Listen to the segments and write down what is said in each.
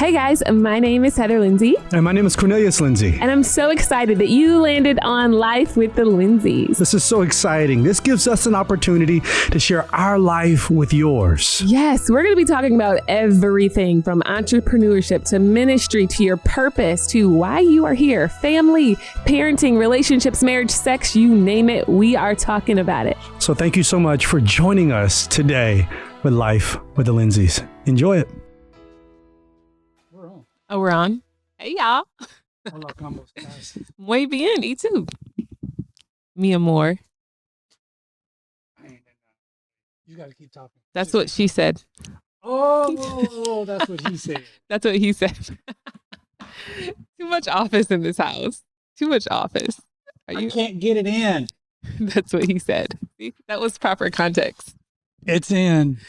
Hey guys, my name is Heather Lindsey. And my name is Cornelius Lindsey. And I'm so excited that you landed on Life with the Lindseys. This is so exciting. This gives us an opportunity to share our life with yours. Yes, we're going to be talking about everything from entrepreneurship to ministry to your purpose to why you are here, family, parenting, relationships, marriage, sex, you name it. We are talking about it. So thank you so much for joining us today with Life with the Lindseys. Enjoy it. Oh, we're on. Hey, y'all. Hola, ¿cómo estás? Muy bien. Y tú? Mi amor. You got to keep talking. That's what she said. Oh, that's what he said. That's what he said. Too much office in this house. Too much office. I can't get it in. That's what he said. See, that was proper context. It's in.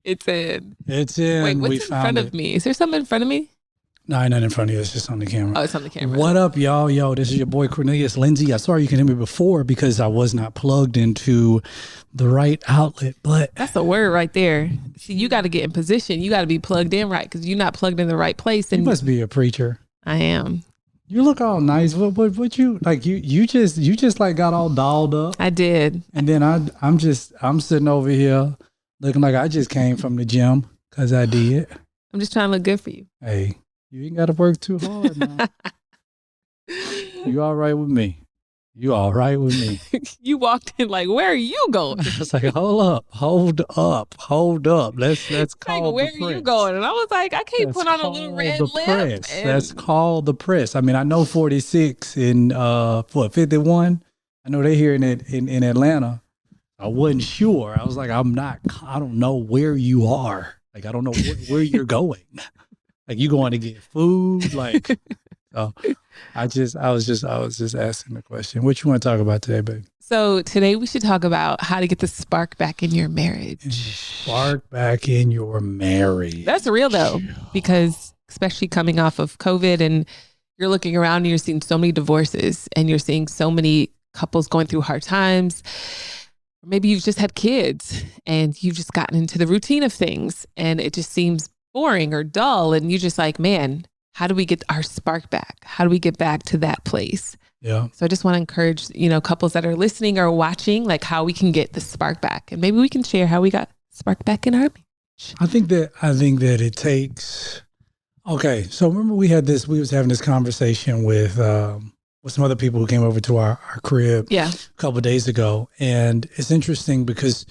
It's in. It's in. Wait, what's we in found front it. of me? Is there something in front of me? No, not in front of you. It's just on the camera. Oh, it's on the camera. What up, y'all? Yo, this is your boy Cornelius Lindsey. I'm sorry you can hear me before because I was not plugged into the right outlet, but that's a word right there. See, you got to get in position. You got to be plugged in right because you're not plugged in the right place. And you must be a preacher. I am. You look all nice. What you like? You just like got all dolled up. I did. And then I'm sitting over here looking like I just came from the gym because I did. I'm just trying to look good for you. Hey. You ain't got to work too hard, man. You all right with me? You all right with me? You walked in like, where are you going? I was like, hold up. Let's call like, where the press. are you going? And I was like, I can't put on a little red lip. Let's call the press. I mean, I know 46 in 51. I know they're here in Atlanta. I wasn't sure. I was like, I don't know where you are. Like, I don't know where you're going. Like you going to get food, like so. I was just asking the question. What you want to talk about today, babe? So today we should talk about how to get the spark back in your marriage. Spark back in your marriage. That's real though, because especially coming off of COVID, and you're looking around and you're seeing so many divorces, and you're seeing so many couples going through hard times. Maybe you've just had kids, and you've just gotten into the routine of things, and it just seems boring or dull, and you're just like, man, how do we get our spark back? How do we get back to that place? Yeah. So I just want to encourage, couples that are listening or watching, like how we can get the spark back, and maybe we can share how we got spark back in our marriage. I think that it takes. Okay, so remember we was having this conversation with some other people who came over to our crib, a couple of days ago, and it's interesting because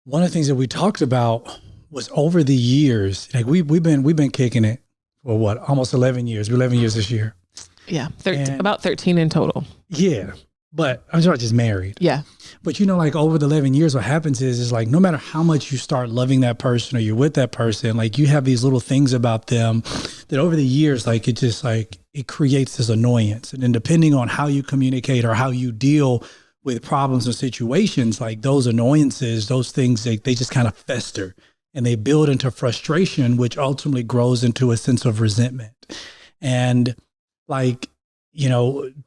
one of the things that we talked about was over the years, like we've been kicking it for what, almost 11 years. We're 11 years this year. Yeah, about 13 in total. Yeah, but I'm not just married. Yeah. But like over the 11 years, what happens is like no matter how much you start loving that person or you're with that person, like you have these little things about them that over the years, like it just like it creates this annoyance. And then depending on how you communicate or how you deal with problems and situations, like those annoyances, those things, they just kind of fester. And they build into frustration, which ultimately grows into a sense of resentment. And like,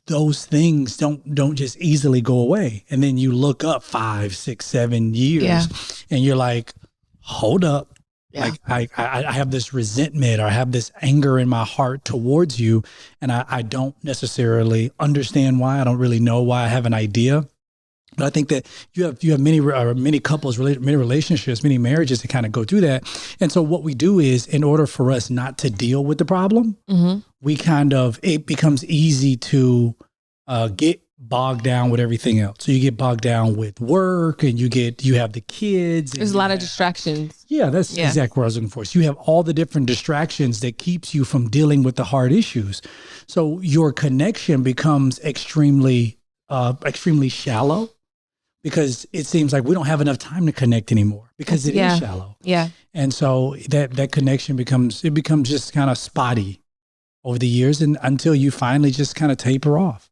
those things don't just easily go away. And then you look up 5, 6, 7 years and you're like, hold up. Yeah. Like I have this resentment or I have this anger in my heart towards you. And I don't necessarily understand why. I don't really know why. I have an idea. But I think that you have many couples, many relationships, many marriages that kind of go through that. And so what we do is, in order for us not to deal with the problem, it becomes easy to get bogged down with everything else. So you get bogged down with work, and you have the kids. There's a lot of distractions. Yeah, that's exactly what I was looking for. So you have all the different distractions that keeps you from dealing with the hard issues. So your connection becomes extremely shallow. Because it seems like we don't have enough time to connect anymore because it is shallow. Yeah. And so that connection becomes just kind of spotty over the years and until you finally just kind of taper off.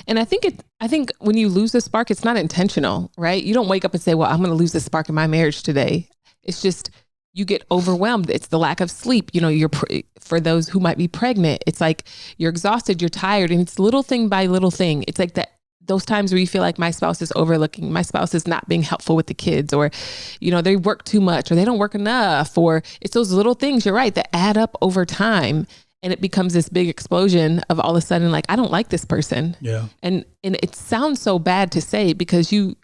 And I think when you lose the spark, it's not intentional, right? You don't wake up and say, well, I'm going to lose the spark in my marriage today. It's just, you get overwhelmed. It's the lack of sleep. For those who might be pregnant, it's like you're exhausted, you're tired, and it's little thing by little thing. It's like those times where you feel like my spouse is overlooking, my spouse is not being helpful with the kids, or, they work too much or they don't work enough, or it's those little things, you're right, that add up over time. And it becomes this big explosion of all of a sudden, like, I don't like this person. Yeah. And it sounds so bad to say because you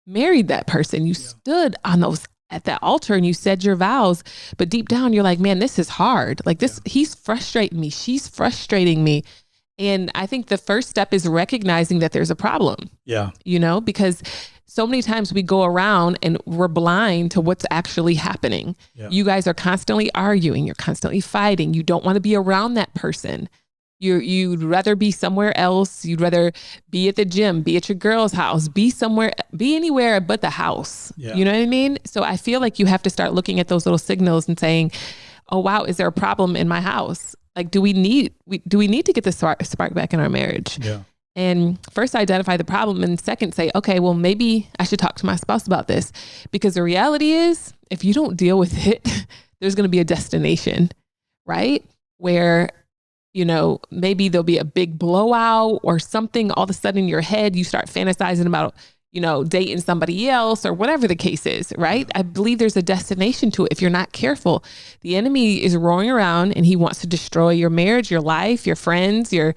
married that person. You stood on at that altar and you said your vows, but deep down you're like, man, this is hard. Like this, he's frustrating me. She's frustrating me. And I think the first step is recognizing that there's a problem. Yeah. Because so many times we go around and we're blind to what's actually happening. Yeah. You guys are constantly arguing. You're constantly fighting. You don't want to be around that person. You'd rather be somewhere else. You'd rather be at the gym, be at your girl's house, be anywhere but the house. Yeah. You know what I mean? So I feel like you have to start looking at those little signals and saying, oh, wow, is there a problem in my house? Like, do we need to get the spark back in our marriage? Yeah. And first identify the problem, and second say, okay, well, maybe I should talk to my spouse about this, because the reality is if you don't deal with it, there's going to be a destination, right? Where, maybe there'll be a big blowout or something. All of a sudden in your head, you start fantasizing about, dating somebody else or whatever the case is, right? I believe there's a destination to it if you're not careful. The enemy is roaring around and he wants to destroy your marriage, your life, your friends, your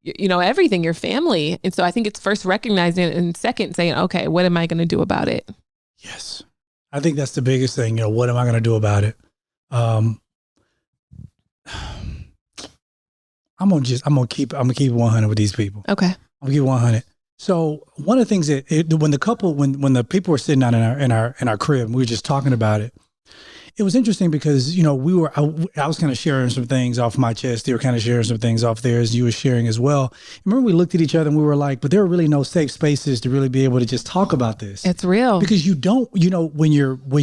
everything, your family. And so I think it's first recognizing it, and second saying, okay, what am I going to do about it? Yes. I think that's the biggest thing. What am I going to do about it? I'm going to keep 100 with these people. Okay. I'm going to keep 100. So one of the things that when the people were sitting down in our crib, we were just talking about it. It was interesting because, I was kind of sharing some things off my chest. They were kind of sharing some things off theirs. You were sharing as well. Remember, we looked at each other and we were like, but there are really no safe spaces to really be able to just talk about this. It's real. Because you don't, when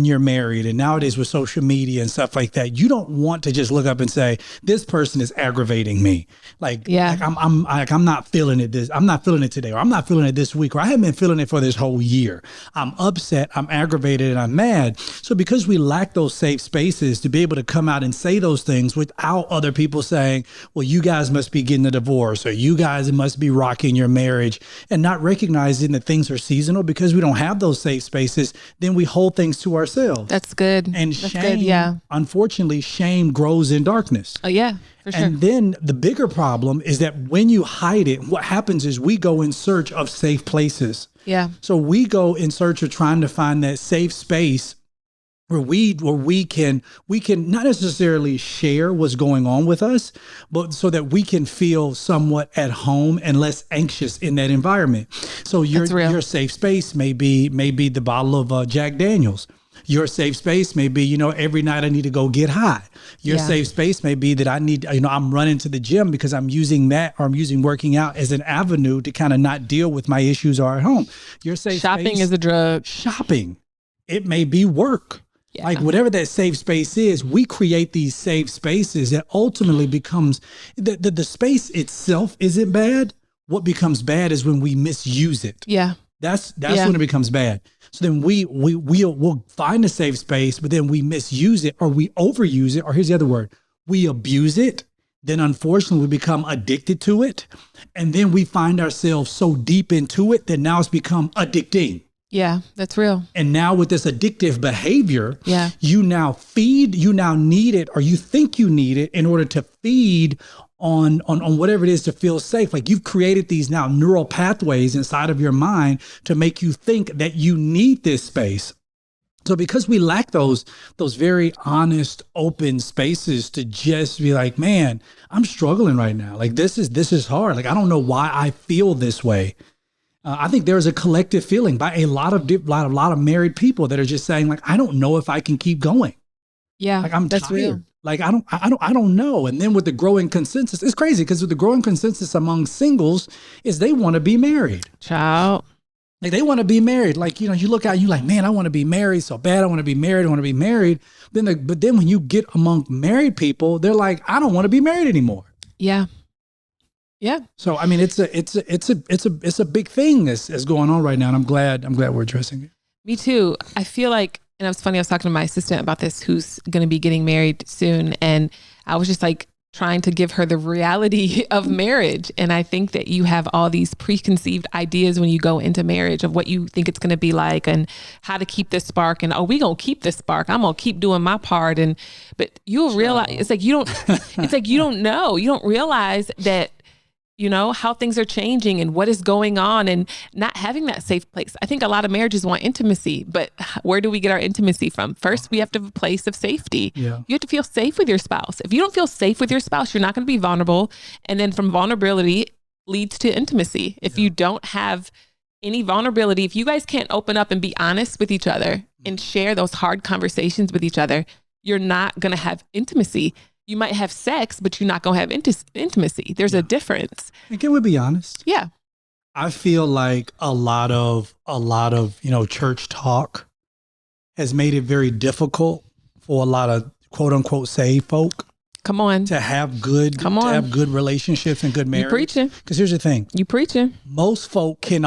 you're married, and nowadays with social media and stuff like that, you don't want to just look up and say, this person is aggravating me. I'm not feeling it. I'm not feeling it today, or I'm not feeling it this week, or I haven't been feeling it for this whole year. I'm upset, I'm aggravated, and I'm mad. So because we lack those safe spaces to be able to come out and say those things without other people saying, well, you guys must be getting a divorce, or you guys must be rocking your marriage, and not recognizing that things are seasonal, because we don't have those safe spaces, then we hold things to ourselves. That's good. And that's shame, unfortunately, shame grows in darkness. Oh, yeah. For sure. And then the bigger problem is that when you hide it, what happens is we go in search of safe places. Yeah. So we go in search of trying to find that safe space where we can not necessarily share what's going on with us, but so that we can feel somewhat at home and less anxious in that environment. So your safe space may be the bottle of Jack Daniels. Your safe space may be, every night I need to go get high. Your safe space may be that I need, I'm running to the gym because I'm using that, or I'm using working out as an avenue to kind of not deal with my issues or at home. Your safe shopping space is a drug. Shopping. It may be work. Yeah. Like whatever that safe space is, we create these safe spaces that ultimately becomes the space itself isn't bad. What becomes bad is when we misuse it. Yeah. That's when it becomes bad. So then we'll find a safe space, but then we misuse it, or we overuse it, or here's the other word, we abuse it. Then unfortunately we become addicted to it. And then we find ourselves so deep into it that now it's become addicting. Yeah, that's real. And now with this addictive behavior, you now need it, or you think you need it in order to feed on whatever it is to feel safe. Like you've created these now neural pathways inside of your mind to make you think that you need this space. So because we lack those very honest, open spaces to just be like, man, I'm struggling right now. Like this is hard. Like, I don't know why I feel this way. I think there's a collective feeling by a lot of married people that are just saying, like, I don't know if I can keep going. Yeah, like I'm that's tired. real. Like I don't know. And then with the growing consensus, it's crazy because with the growing consensus among singles is they want to be married. Child. Like they want to be married. Like, you look out, you like, man, I want to be married so bad. I want to be married. I want to be married. But then when you get among married people, they're like, I don't want to be married anymore. Yeah. Yeah. So, I mean, it's a big thing that's going on right now. And I'm glad we're addressing it. Me too. I feel like, and it was funny, I was talking to my assistant about this, who's going to be getting married soon. And I was just like trying to give her the reality of marriage. And I think that you have all these preconceived ideas when you go into marriage of what you think it's going to be like and how to keep this spark. And, we going to keep this spark. I'm going to keep doing my part. But you'll realize it's like, you don't know. You don't realize that, how things are changing and what is going on and not having that safe place. I think a lot of marriages want intimacy, but where do we get our intimacy from? First, we have to have a place of safety. Yeah. You have to feel safe with your spouse. If you don't feel safe with your spouse, you're not going to be vulnerable. And then from vulnerability leads to intimacy. If you don't have any vulnerability, if you guys can't open up and be honest with each other and share those hard conversations with each other, you're not going to have intimacy. You might have sex, but you're not going to have intimacy. There's a difference. And can we be honest? Yeah. I feel like a lot of, church talk has made it very difficult for a lot of quote unquote saved folk. Come on. To have good relationships and good marriage. You preaching. Because here's the thing. You preaching. Most folk can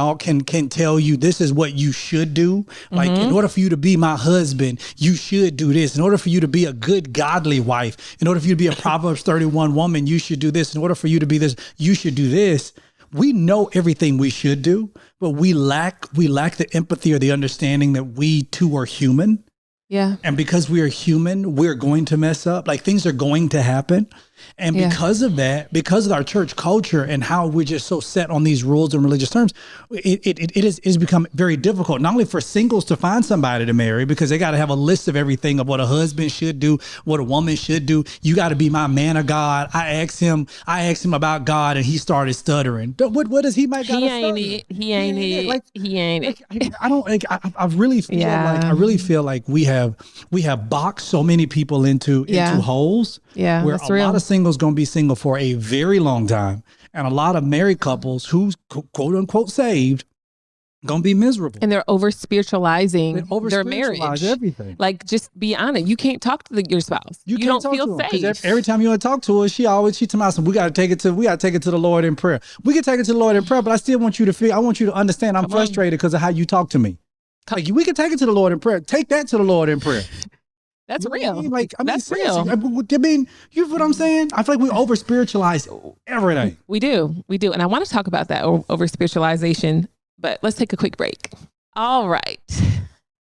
tell you this is what you should do. Like in order for you to be my husband, you should do this. In order for you to be a good godly wife, in order for you to be a Proverbs 31 woman, you should do this. In order for you to be this, you should do this. We know everything we should do, but we lack the empathy or the understanding that we too are human. Yeah. And because we are human, we're going to mess up. Like things are going to happen. And because of that, because of our church culture and how we're just so set on these rules and religious terms, it has become very difficult, not only for singles to find somebody to marry, because they got to have a list of everything of what a husband should do, what a woman should do. You got to be my man of God. I asked him about God and he started stuttering. What does he make? He ain't it. He ain't it. He ain't it. I really feel like we have boxed so many people into holes. Yeah, where that's a real. lot of singles going to be single for a very long time, and a lot of married couples who's quote unquote saved going to be miserable. And they're over spiritualizing their marriage. Everything. Like, just be honest. You can't talk to your spouse. You don't feel safe. Every time you want to talk to her, she tells me we got to take it to the Lord in prayer. We can take it to the Lord in prayer, but I still want you to feel. I want you to understand. I'm frustrated because of how you talk to me. Like, we can take it to the Lord in prayer. Take that to the Lord in prayer. That's real. That's real. I mean, you know what I'm saying? I feel like we over spiritualize everything. We do. And I want to talk about that over spiritualization, but let's take a quick break. All right.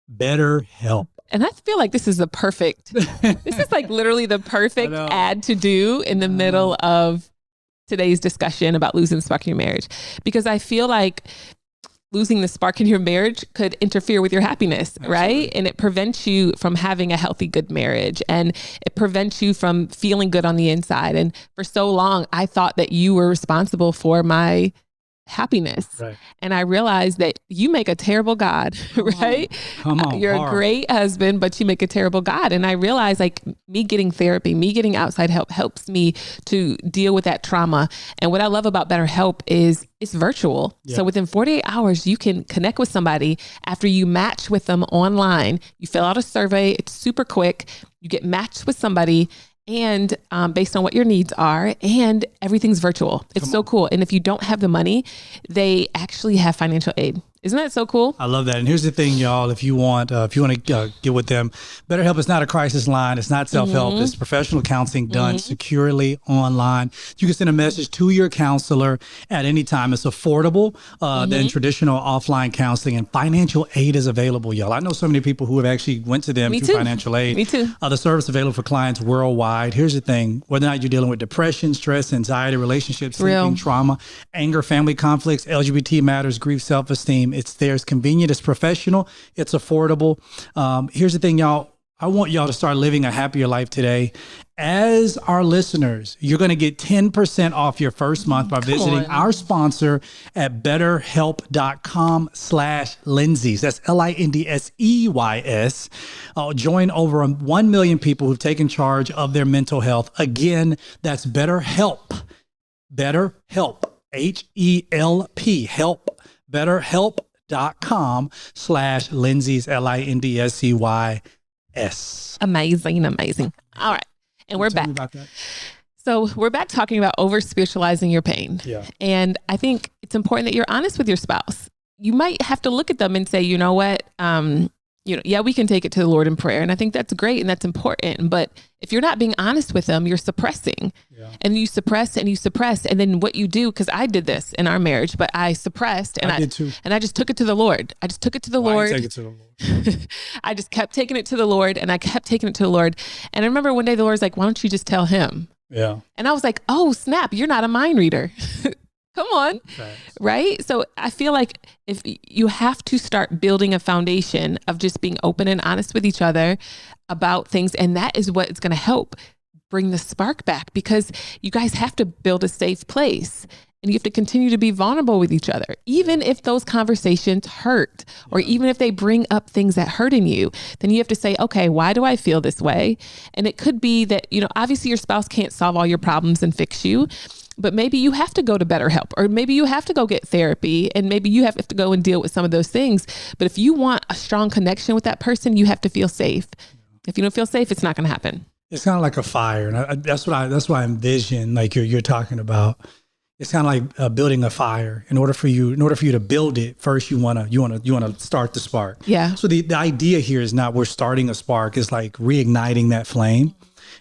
Better help. And I feel like this is this is like literally the perfect ad to do in the middle of today's discussion about losing the spark in your marriage, because I feel like losing the spark in your marriage could interfere with your happiness, right? And it prevents you from having a healthy, good marriage. And it prevents you from feeling good on the inside. And for so long, I thought that you were responsible for my happiness. Right. And I realized that you make a terrible God, right? Come on. You're a great husband, but you make a terrible God. And I realized, like, me getting therapy, me getting outside help helps me to deal with that trauma. And what I love about BetterHelp is it's virtual. Yeah. So within 48 hours, you can connect with somebody after you match with them online. You fill out a survey. It's super quick. You get matched with somebody, and based on what your needs are, and everything's virtual. It's so cool. And if you don't have the money, they actually have financial aid. Isn't that so cool? I love that. And here's the thing, y'all. If you want to get with them, BetterHelp is not a crisis line. It's not self-help. It's professional counseling done securely online. You can send a message to your counselor at any time. It's affordable than traditional offline counseling, and financial aid is available, y'all. I know so many people who have actually went to them through financial aid. Me too. The service available for clients worldwide. Here's the thing: whether or not you're dealing with depression, stress, anxiety, relationships, sleeping, trauma, anger, family conflicts, LGBT matters, grief, self-esteem. It's there. It's convenient. It's professional. It's affordable. Here's the thing, y'all. I want y'all to start living a happier life today. As our listeners, you're going to get 10% off your first month by visiting our sponsor at betterhelp.com/Lindseys. That's LINDSEYS. Join over 1 million people who've taken charge of their mental health. Again, that's BetterHelp. BetterHelp. HELP. Help. BetterHelp.com/Lindseys, LINDSEYS. Amazing. All right. And we're back. So we're back talking about over spiritualizing your pain. Yeah. And I think it's important that you're honest with your spouse. You might have to look at them and say, you know what? yeah, we can take it to the Lord in prayer. And I think that's great and that's important. But if you're not being honest with them, you're suppressing. Yeah. And you suppress and you suppress. And then what you do, because I did this in our marriage, but I suppressed and I did too. And I just took it to the Lord. I just took it to the Lord. Take it to the Lord. I just kept taking it to the Lord and I kept taking it to the Lord. And I remember one day the Lord's like, why don't you just tell him? Yeah. And I was like, oh, snap, you're not a mind reader. Come on. Thanks. Right? So I feel like if you have to start building a foundation of just being open and honest with each other about things. And that is what is going to help bring the spark back, because you guys have to build a safe place and you have to continue to be vulnerable with each other. Even if those conversations hurt, or even if they bring up things that hurt in you, then you have to say, okay, why do I feel this way? And it could be that, obviously your spouse can't solve all your problems and fix you, but maybe you have to go to BetterHelp, or maybe you have to go get therapy, and maybe you have to go and deal with some of those things. But if you want a strong connection with that person, you have to feel safe. If you don't feel safe, it's not going to happen. It's kind of like a fire. And that's what I envision, like you're talking about. It's kind of like building a fire. In order for you to build it, first you want to start the spark. Yeah. So the idea here is not we're starting a spark. It's like reigniting that flame.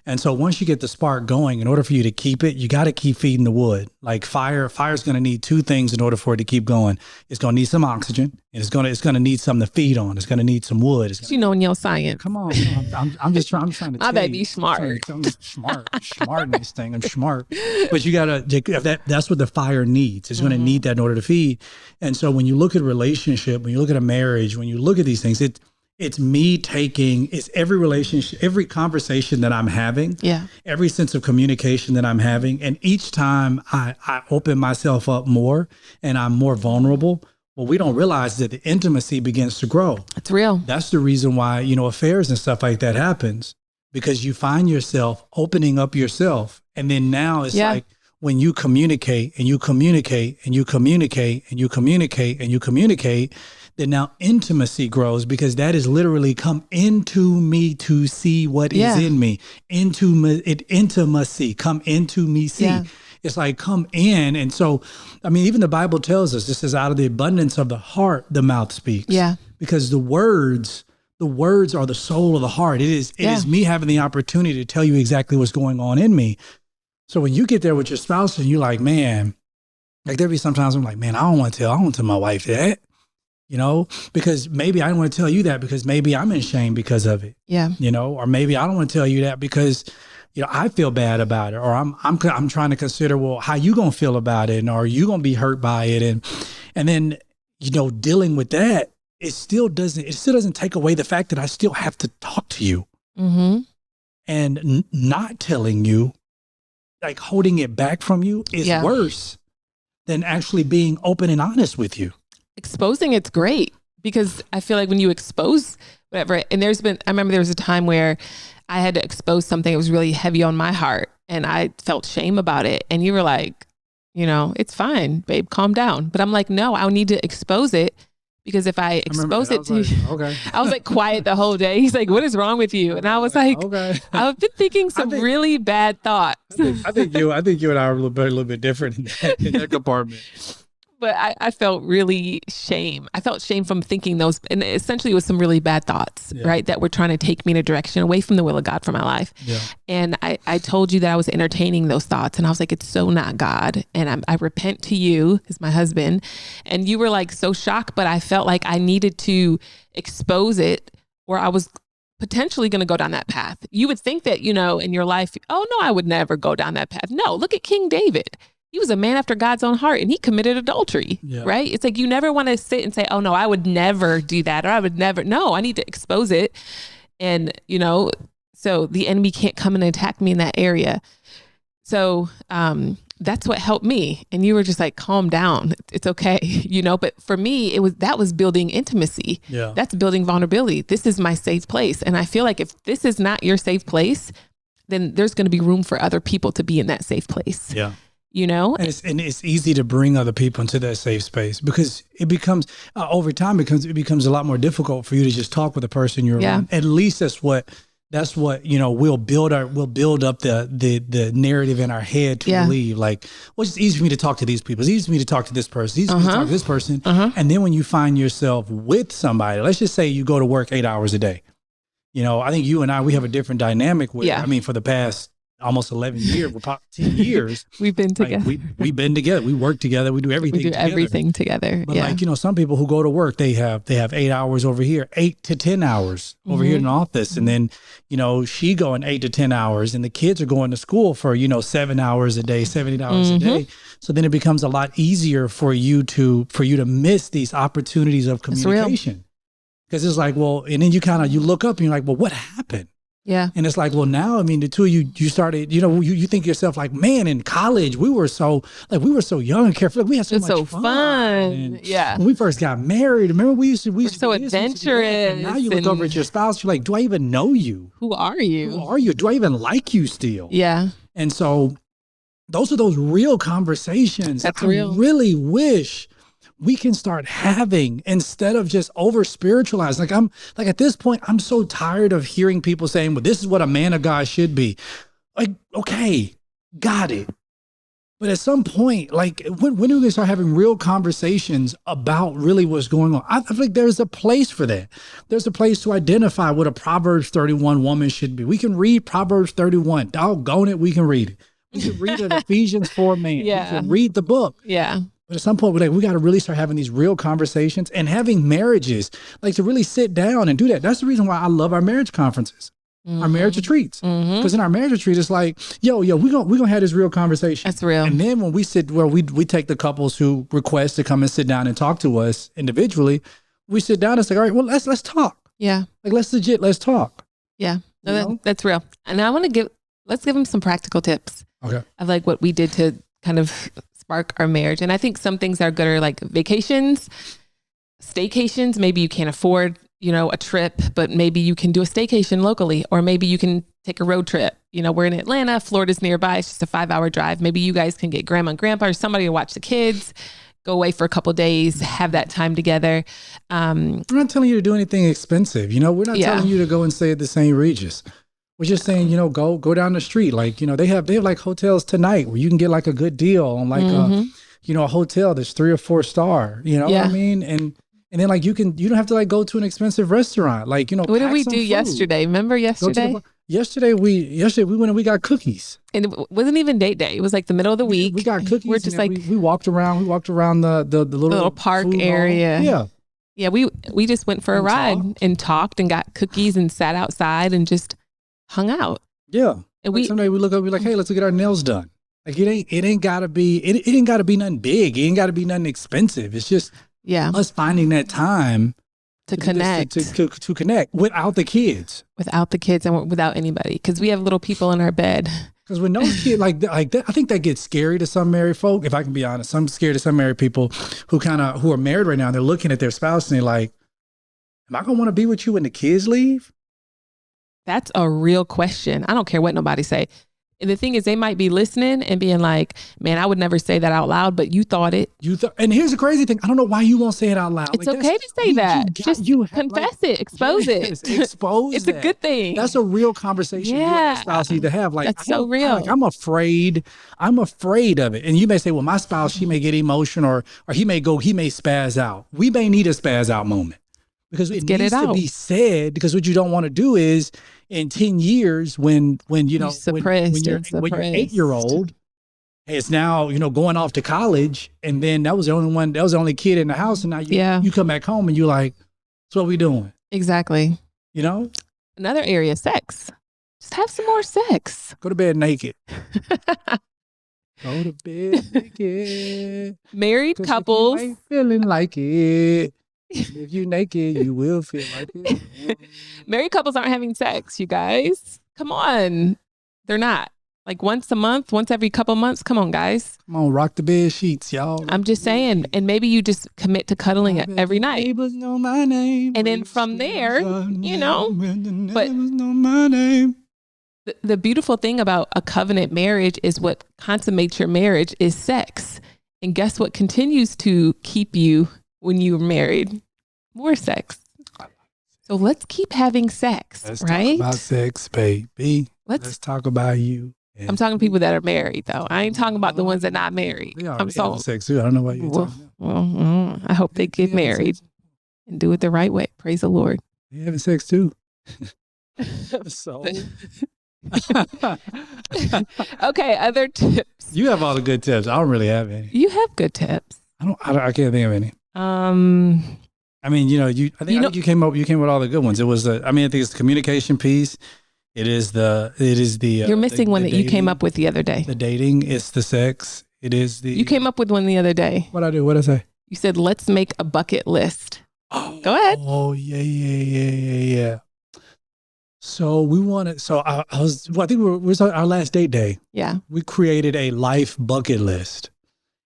And so once you get the spark going, in order for you to keep it, you got to keep feeding the wood. Like fire's going to need two things in order for it to keep going. It's going to need some oxygen, and it's going to need something to feed on. It's going to need some wood. In your science. Come on. I'm trying to tell you. I be smart. I'm smart. I'm smart in this thing. I'm smart. But you got to, that's what the fire needs. It's going to need that in order to feed. And so when you look at a relationship, when you look at a marriage, when you look at these things, it's every relationship, every conversation that I'm having, every sense of communication that I'm having. And each time I open myself up more and I'm more vulnerable, well, we don't realize that the intimacy begins to grow. It's real. That's the reason why, affairs and stuff like that happens, because you find yourself opening up yourself. And then now it's like when you communicate and you communicate and you communicate and you communicate and you communicate, then now intimacy grows, because that is literally come into me to see what is in me. Intimacy, come into me, see. Yeah. It's like come in. And so, even the Bible tells us, this is out of the abundance of the heart, the mouth speaks. Yeah. Because the words are the soul of the heart. It is me having the opportunity to tell you exactly what's going on in me. So when you get there with your spouse and you're like, man, like there'll be sometimes I'm like, man, I don't want to tell my wife that. Because maybe I don't want to tell you that because maybe I'm in shame because of it. Yeah. Or maybe I don't want to tell you that because, I feel bad about it, or I'm trying to consider, well, how you going to feel about it? And are you going to be hurt by it? And then, dealing with that, it still doesn't take away the fact that I still have to talk to you. Mm-hmm. And not telling you, like holding it back from you is worse than actually being open and honest with you. Exposing it's great, because I feel like when you expose whatever, and I remember there was a time where I had to expose something that was really heavy on my heart and I felt shame about it. And you were like, it's fine, babe, calm down. But I'm like, no, I'll need to expose it, because if I expose it to you, okay. I was like quiet the whole day. He's like, what is wrong with you? And I was like, okay. I've been thinking really bad thoughts. I think you and I are a little bit different in that compartment. But I felt really shame. I felt shame from thinking those, and essentially it was some really bad thoughts, right? That were trying to take me in a direction away from the will of God for my life. Yeah. And I told you that I was entertaining those thoughts, and I was like, it's so not God. And I repent to you as my husband. And you were like so shocked, but I felt like I needed to expose it, or I was potentially going to go down that path. You would think that, in your life, oh no, I would never go down that path. No, look at King David. He was a man after God's own heart, and he committed adultery, right? It's like, you never want to sit and say, oh no, I would never do that. Or I would never, no, I need to expose it. And, so the enemy can't come and attack me in that area. So, that's what helped me. And you were just like, calm down. It's okay. But for me, that was building intimacy. Yeah. That's building vulnerability. This is my safe place. And I feel like if this is not your safe place, then there's going to be room for other people to be in that safe place. Yeah. And it's easy to bring other people into that safe space, because it becomes over time, it becomes a lot more difficult for you to just talk with the person you're around. At least that's what that's what, we'll build up the narrative in our head to believe like, well, it's easy for me to talk to these people. It's easy for me to talk to this person. It's easy for me to talk to this person. And then when you find yourself with somebody, let's just say you go to work 8 hours a day. I think you and I, we have a different dynamic where, I mean, for the past almost 11 years, we're probably 10 years. We've been together. Like we've been together. We work together. We do everything together. But like, some people who go to work, they have 8 hours over here, 8 to 10 hours over here in the office. And then, she going 8 to 10 hours and the kids are going to school for, 7 hours a day, 70 hours a day. So then it becomes a lot easier for you to miss these opportunities of communication. Because it's like, well, and then you look up and you're like, well, what happened? Yeah. And it's like, well, now, I mean, the two of you started, you think to yourself like, man, in college, we were so young and carefree. Like, we had so much fun. And when we first got married, remember we used to be so adventurous. And now you look over at your spouse, you're like, do I even know you? Who are you? Do I even like you still? Yeah. And so those are those real conversations. That's real. I really wish we can start having instead of just over spiritualized. Like at this point, I'm so tired of hearing people saying, well, this is what a man of God should be. Like, okay, got it. But at some point, like when do we start having real conversations about really what's going on? I feel like there's a place for that. There's a place to identify what a Proverbs 31 woman should be. We can read Proverbs 31. Doggone it, we can read it. We can read an Ephesians 4 man. We can read the book. Yeah. But at some point, we got to really start having these real conversations and having marriages, like to really sit down and do that. That's the reason why I love our marriage conferences, our marriage retreats. Because in our marriage retreat, it's like, we're gonna have this real conversation. That's real. And then when we sit, we take the couples who request to come and sit down and talk to us individually, we sit down and say, all right, well, let's talk. Yeah. Like, let's talk. Yeah. No, that's real. And I want to let's give them some practical tips. Okay. Of like what we did to kind of spark our marriage. And I think some things are good are like vacations, staycations. Maybe you can't afford, a trip, but maybe you can do a staycation locally, or maybe you can take a road trip. We're in Atlanta, Florida's nearby. It's just a 5-hour drive. Maybe you guys can get grandma and grandpa or somebody to watch the kids, go away for a couple of days, have that time together. We're not telling you to do anything expensive. We're not telling you to go and stay at the St. Regis. We're just saying, go down the street. Like, they have like hotels tonight where you can get like a good deal on like a hotel that's 3 or 4 star, what I mean? And then like you don't have to like go to an expensive restaurant. Like, what did we do yesterday? Remember yesterday? Yesterday we went and we got cookies. And it wasn't even date day. It was like the middle of the week. We got cookies. We're just like we walked around the little park area. Yeah. Yeah, we just went for a ride and talked and got cookies and sat outside and just hung out. Yeah. And like someday we look up, we're like, hey, let's get our nails done. Like it ain't gotta be nothing big. It ain't gotta be nothing expensive. It's just us finding that time to connect, to connect without the kids and without anybody. Cause we have little people in our bed. Cause when those kids like that, I think that gets scary to some married folk. If I can be honest, I'm scared of some married people who are married right now. And they're looking at their spouse and they're like, am I gonna want to be with you when the kids leave? That's a real question. I don't care what nobody say. And the thing is, they might be listening and being like, man, I would never say that out loud, but you thought it. And here's the crazy thing. I don't know why you won't say it out loud. It's like, okay to say that. Just confess it. Expose it. Expose It's a good thing. That's a real conversation you and your spouse need to have. Like, that's so real. Like, I'm afraid of it. And you may say, well, my spouse, she may get emotional or he may spaz out. We may need a spaz out moment. Because it needs to be said, because what you don't want to do is in 10 years when when your 8-year-old is now, going off to college, and then that was the only kid in the house, and now you come back home and you're like, so what we doing? Exactly. Another area, sex. Just have some more sex. Go to bed naked. Go to bed naked. Married couples. If you ain't feeling like it. If you naked, you will feel like it. Married couples aren't having sex, you guys. Come on. They're not. Like once a month, once every couple months. Come on, guys. Come on, rock the bed sheets, y'all. I'm just saying. And maybe you just commit to cuddling it every night. Neighbors know my name. And then from there, but know my name. The beautiful thing about a covenant marriage is what consummates your marriage is sex. And guess what continues to keep you when you were married? More sex. So let's keep having sex, Let's right? talk about sex, baby. Let's talk about you. I'm talking to people that are married, though. I ain't talking about the ones that are not married. I'm having sex too. I don't know why you're talking about. Well, I hope they get married and do it the right way. Praise the Lord. You're having sex too. So. Okay, other tips. You have all the good tips. I don't really have any. You have good tips. I can't think of any. I mean, I think you came up with all the good ones. It was I think it's the communication piece. It is the. You're missing one that you came up with the other day. The dating. It's the sex. It is the. You came up with one the other day. What'd I do? What'd I say? You said, let's make a bucket list. Oh, go ahead. Oh, yeah. So we wanted, I think we were our last date day. Yeah. We created a life bucket list.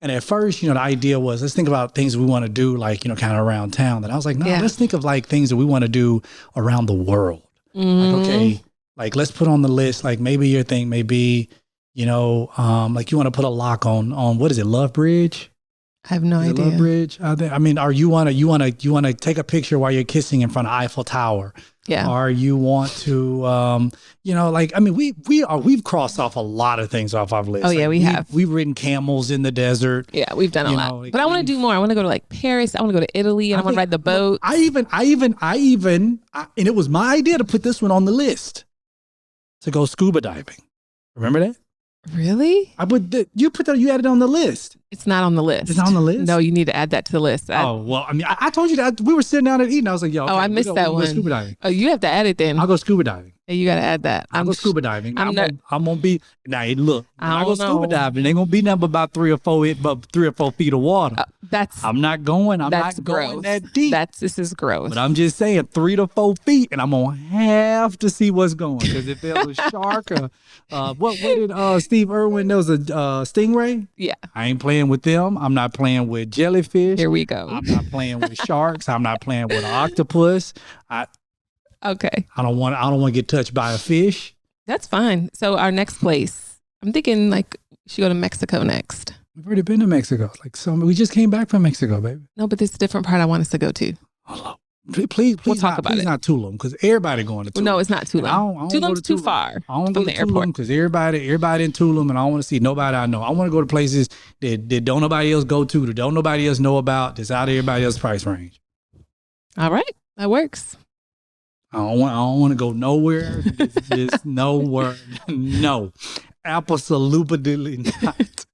And at first, the idea was, let's think about things we want to do, like, kind of around town. And I was like, no, let's think of like things that we want to do around the world. Like, okay, like let's put on the list, like maybe your thing may be, like you want to put a lock on what is it, Love Bridge? I have no idea. Love Bridge. Or you want to take a picture while you're kissing in front of Eiffel Tower. Yeah. Or you want to, we've crossed off a lot of things off our list. Oh yeah, we have. We've ridden camels in the desert. Yeah, we've done a lot. But I want to do more. I want to go to like Paris. I want to go to Italy, and I want to ride the boat. I even, and it was my idea to put this one on the list to go scuba diving. Remember that? Really? You added it on the list. It's not on the list. It's not on the list? No, you need to add that to the list. I told you that we were sitting down and eating. I was like, I missed that one. Scuba diving. Oh, you have to add it then. I'll go scuba diving. Hey, you got to add that. I'll go scuba diving. I'm gonna be now. Look, I go scuba diving. Ain't gonna be nothing but about 3 or 4 feet of water. I'm not going that deep. This is gross. But I'm just saying 3 to 4 feet, and I'm gonna have to see what's going. Because if there's a shark, what did Steve Irwin? There was a stingray. Yeah, I ain't playing with them. I'm not playing with jellyfish. Here we go. I'm not playing with sharks. I'm not playing with an octopus. Okay. I don't want to get touched by a fish. That's fine. So our next place, I'm thinking like we should go to Mexico next. We've already been to Mexico. We just came back from Mexico, baby. No, but there's a different part I want us to go to. Please we'll talk about it. Not Tulum, because everybody going to Tulum. No, it's not Tulum. Tulum's too far. I don't go to Tulum because everybody in Tulum, and I don't want to see nobody I know. I want to go to places that don't nobody else go to, that don't nobody else know about, that's out of everybody else's price range. All right, that works. I don't want to go nowhere. Just nowhere. No, absolutely not.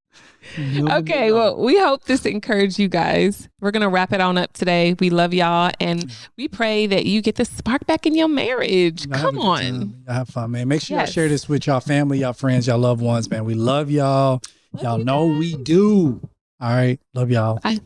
Okay, well, we hope this encouraged you guys. We're going to wrap it on up today. We love y'all, and we pray that you get the spark back in your marriage. Come on. Have fun, man. Make sure y'all share this with y'all family, y'all friends, y'all loved ones, man. We love y'all. Y'all know we do. All right. Love y'all. Bye.